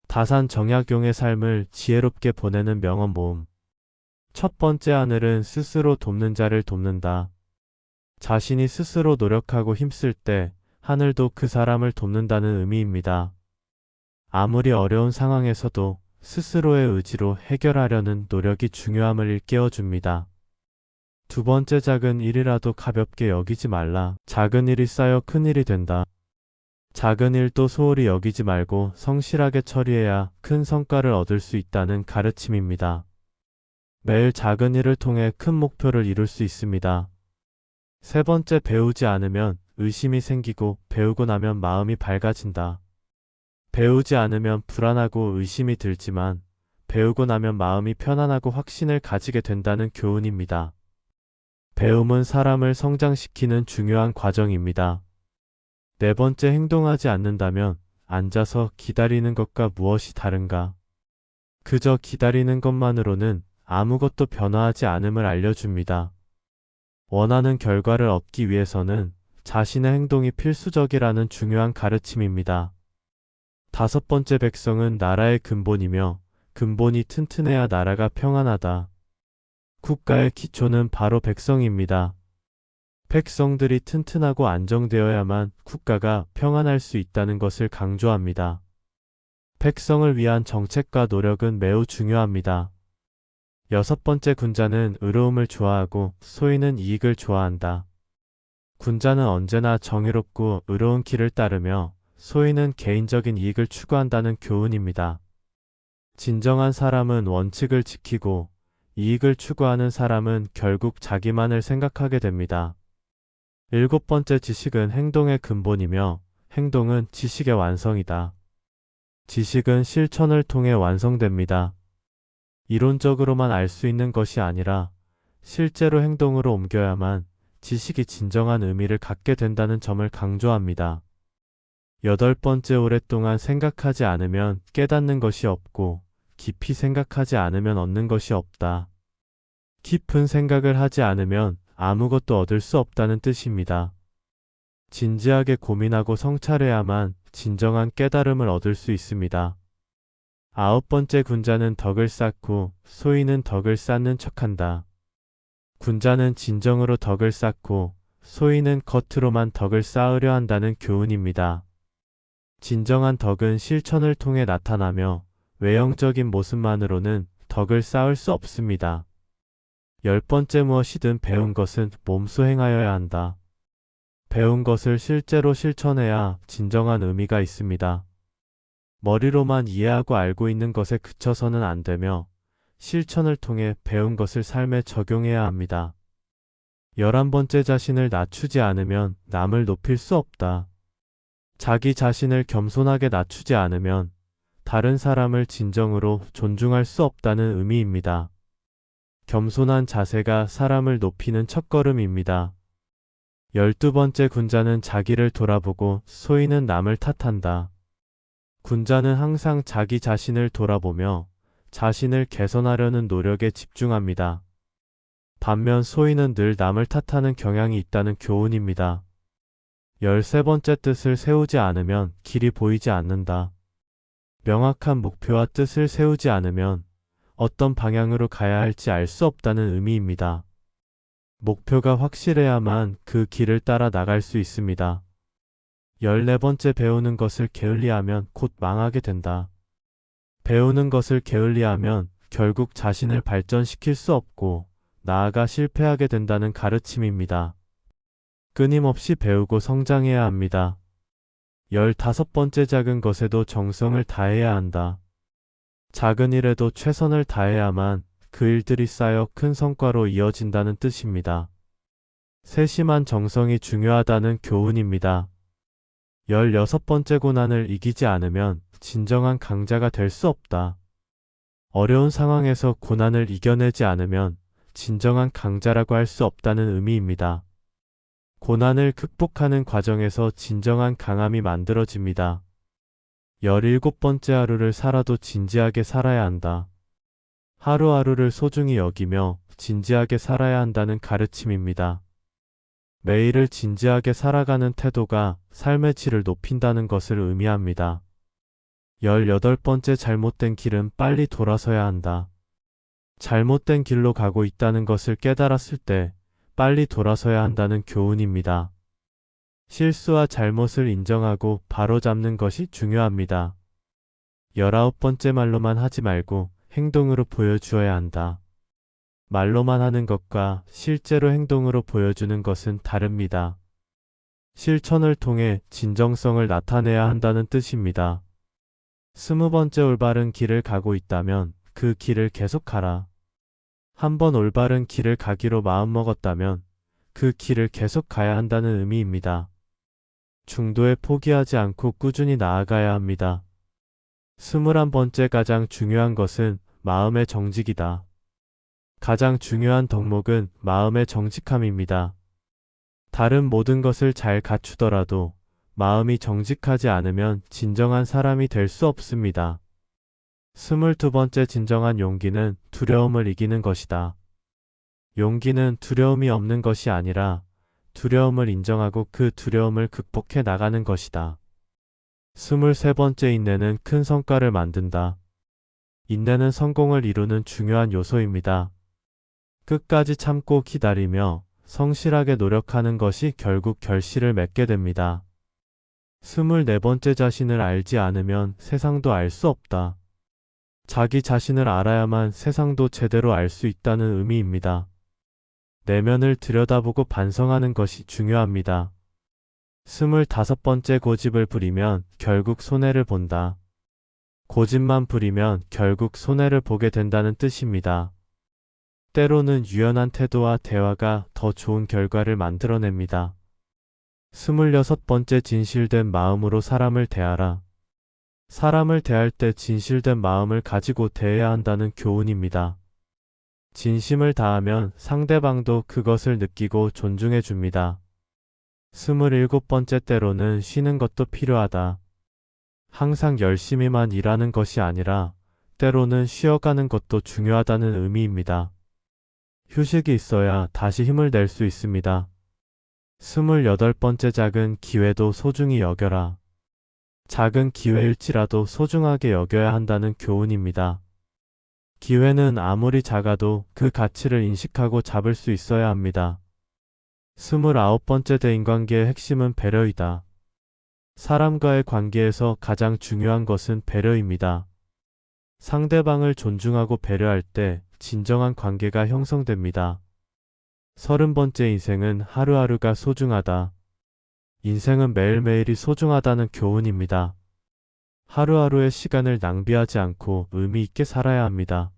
다산정약용의 삶을 지혜롭게 보내는 명언 모음. 첫 번째 하늘은 스스로 돕는 자를 돕는다. 자신이 스스로 노력하고 힘쓸 때 하늘도 그 사람을 돕는다는 의미입니다. 아무리 어려운 상황에서도 스스로의 의지로 해결하려는 노력이 중요함을 일깨워줍니다. 두 번째, 작은 일이라도 가볍게 여기지 말라. 작은 일이 쌓여 큰 일이 된다. 작은 일도 소홀히 여기지 말고 성실하게 처리해야 큰 성과를 얻을 수 있다는 가르침입니다. 매일 작은 일을 통해 큰 목표를 이룰 수 있습니다. 세 번째, 배우지 않으면 의심이 생기고 배우고 나면 마음이 밝아진다. 배우지 않으면 불안하고 의심이 들지만 배우고 나면 마음이 편안하고 확신을 가지게 된다는 교훈입니다. 배움은 사람을 성장시키는 중요한 과정입니다. 네 번째, 행동하지 않는다면 앉아서 기다리는 것과 무엇이 다른가? 그저 기다리는 것만으로는 아무것도 변화하지 않음을 알려줍니다. 원하는 결과를 얻기 위해서는 자신의 행동이 필수적이라는 중요한 가르침입니다. 다섯 번째, 백성은 나라의 근본이며 근본이 튼튼해야 나라가 평안하다. 국가의 기초는 바로 백성입니다. 백성들이 튼튼하고 안정되어야만 국가가 평안할 수 있다는 것을 강조합니다. 백성을 위한 정책과 노력은 매우 중요합니다. 여섯 번째, 군자는 의로움을 좋아하고 소인은 이익을 좋아한다. 군자는 언제나 정의롭고 의로운 길을 따르며 소인은 개인적인 이익을 추구한다는 교훈입니다. 진정한 사람은 원칙을 지키고 이익을 추구하는 사람은 결국 자기만을 생각하게 됩니다. 일곱 번째, 지식은 행동의 근본이며 행동은 지식의 완성이다. 지식은 실천을 통해 완성됩니다. 이론적으로만 알 수 있는 것이 아니라 실제로 행동으로 옮겨야만 지식이 진정한 의미를 갖게 된다는 점을 강조합니다. 여덟 번째, 오랫동안 생각하지 않으면 깨닫는 것이 없고 깊이 생각하지 않으면 얻는 것이 없다. 깊은 생각을 하지 않으면 아무것도 얻을 수 없다는 뜻입니다. 진지하게 고민하고 성찰해야만 진정한 깨달음을 얻을 수 있습니다. 아홉 번째, 군자는 덕을 쌓고 소인은 덕을 쌓는 척한다. 군자는 진정으로 덕을 쌓고 소인은 겉으로만 덕을 쌓으려 한다는 교훈입니다. 진정한 덕은 실천을 통해 나타나며 외형적인 모습만으로는 덕을 쌓을 수 없습니다. 열 번째, 무엇이든 배운 것은 몸소 행하여야 한다. 배운 것을 실제로 실천해야 진정한 의미가 있습니다. 머리로만 이해하고 알고 있는 것에 그쳐서는 안 되며 실천을 통해 배운 것을 삶에 적용해야 합니다. 11번째, 자신을 낮추지 않으면 남을 높일 수 없다. 자기 자신을 겸손하게 낮추지 않으면 다른 사람을 진정으로 존중할 수 없다는 의미입니다. 겸손한 자세가 사람을 높이는 첫걸음입니다. 12번째, 군자는 자기를 돌아보고 소인은 남을 탓한다. 군자는 항상 자기 자신을 돌아보며 자신을 개선하려는 노력에 집중합니다. 반면 소인은 늘 남을 탓하는 경향이 있다는 교훈입니다. 13번째, 뜻을 세우지 않으면 길이 보이지 않는다. 명확한 목표와 뜻을 세우지 않으면 어떤 방향으로 가야 할지 알 수 없다는 의미입니다. 목표가 확실해야만 그 길을 따라 나갈 수 있습니다. 14번째, 배우는 것을 게을리하면 곧 망하게 된다. 배우는 것을 게을리하면 결국 자신을 발전시킬 수 없고 나아가 실패하게 된다는 가르침입니다. 끊임없이 배우고 성장해야 합니다. 15번째, 작은 것에도 정성을 다해야 한다. 작은 일에도 최선을 다해야만 그 일들이 쌓여 큰 성과로 이어진다는 뜻입니다. 세심한 정성이 중요하다는 교훈입니다. 16번째, 고난을 이기지 않으면 진정한 강자가 될 수 없다. 어려운 상황에서 고난을 이겨내지 않으면 진정한 강자라고 할 수 없다는 의미입니다. 고난을 극복하는 과정에서 진정한 강함이 만들어집니다. 17번째, 하루를 살아도 진지하게 살아야 한다. 하루하루를 소중히 여기며 진지하게 살아야 한다는 가르침입니다. 매일을 진지하게 살아가는 태도가 삶의 질을 높인다는 것을 의미합니다. 18번째 잘못된 길은 빨리 돌아서야 한다. 잘못된 길로 가고 있다는 것을 깨달았을 때 빨리 돌아서야 한다는 교훈입니다. 실수와 잘못을 인정하고 바로잡는 것이 중요합니다. 19번째 말로만 하지 말고 행동으로 보여주어야 한다. 말로만 하는 것과 실제로 행동으로 보여주는 것은 다릅니다. 실천을 통해 진정성을 나타내야 한다는 뜻입니다. 20번째 올바른 길을 가고 있다면 그 길을 계속 가라. 한번 올바른 길을 가기로 마음먹었다면 그 길을 계속 가야 한다는 의미입니다. 중도에 포기하지 않고 꾸준히 나아가야 합니다. 21번째 가장 중요한 것은 마음의 정직이다. 가장 중요한 덕목은 마음의 정직함입니다. 다른 모든 것을 잘 갖추더라도 마음이 정직하지 않으면 진정한 사람이 될 수 없습니다. 22번째 진정한 용기는 두려움을 이기는 것이다. 용기는 두려움이 없는 것이 아니라 두려움을 인정하고 그 두려움을 극복해 나가는 것이다. 23번째 인내는 큰 성과를 만든다. 인내는 성공을 이루는 중요한 요소입니다. 끝까지 참고 기다리며 성실하게 노력하는 것이 결국 결실을 맺게 됩니다. 24번째 자신을 알지 않으면 세상도 알 수 없다. 자기 자신을 알아야만 세상도 제대로 알 수 있다는 의미입니다. 내면을 들여다보고 반성하는 것이 중요합니다. 25번째 고집을 부리면 결국 손해를 본다. 고집만 부리면 결국 손해를 보게 된다는 뜻입니다. 때로는 유연한 태도와 대화가 더 좋은 결과를 만들어냅니다. 26번째 진실된 마음으로 사람을 대하라. 사람을 대할 때 진실된 마음을 가지고 대해야 한다는 교훈입니다. 진심을 다하면 상대방도 그것을 느끼고 존중해 줍니다. 27번째 때로는 쉬는 것도 필요하다. 항상 열심히만 일하는 것이 아니라 때로는 쉬어가는 것도 중요하다는 의미입니다. 휴식이 있어야 다시 힘을 낼 수 있습니다. 28번째 작은 기회도 소중히 여겨라. 작은 기회일지라도 소중하게 여겨야 한다는 교훈입니다. 기회는 아무리 작아도 그 가치를 인식하고 잡을 수 있어야 합니다. 29번째 대인관계의 핵심은 배려이다. 사람과의 관계에서 가장 중요한 것은 배려입니다. 상대방을 존중하고 배려할 때 진정한 관계가 형성됩니다. 30번째 인생은 하루하루가 소중하다. 인생은 매일매일이 소중하다는 교훈입니다. 하루하루의 시간을 낭비하지 않고 의미 있게 살아야 합니다.